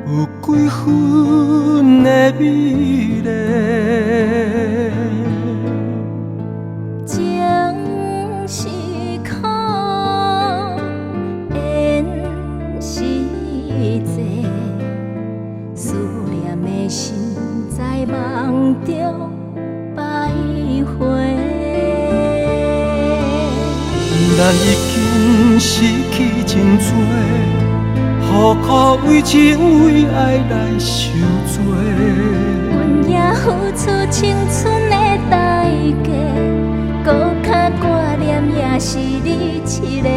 有几分的美丽。情是苦，缘是债，思念的心在梦中徘徊。咱已经失去真多，何苦为情为爱来受罪？阮也付出青春的代价，搁较挂念也是你一个。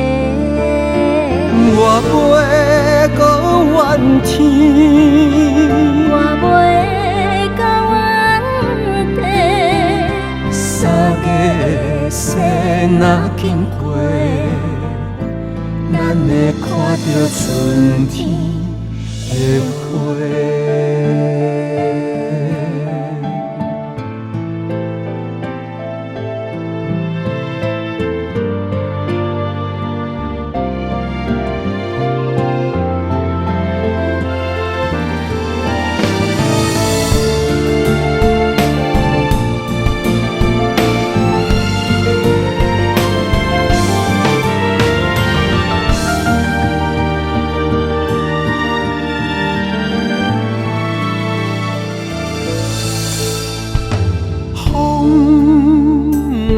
我袂搁怨天，我袂到原地，三个世若经过，咱会看到春天的花。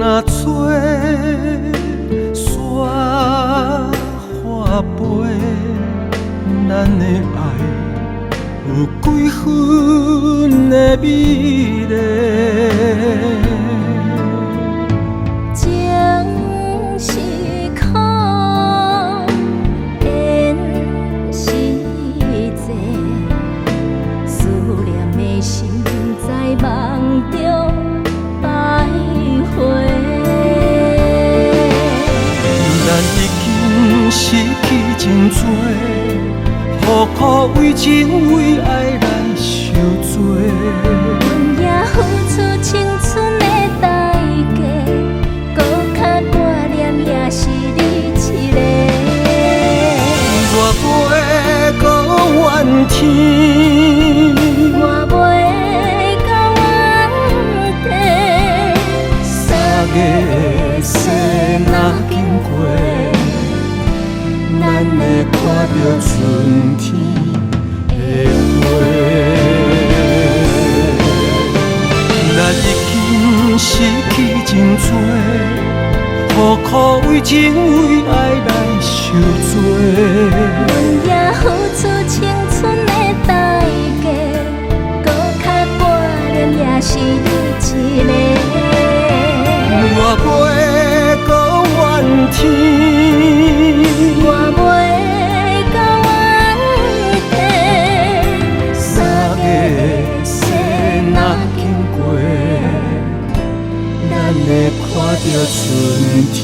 若吹雪花飞，咱的爱有几分的美丽。情是苦，缘是债，思念的心在梦中徘徊。咱已经失去真多，何苦为情为爱来受罪？阮也付出青春的代价，搁较挂念也是你一个。我袂搁怨天，我袂到原地，三个世若经过，咱会看到春天的花。咱已经失去真多，何苦为情为爱来受罪？阮也付出青春的代价，搁较挂念也是你一个。我袂搁怨天，我袂到原地，三个世若经过，咱会看到春天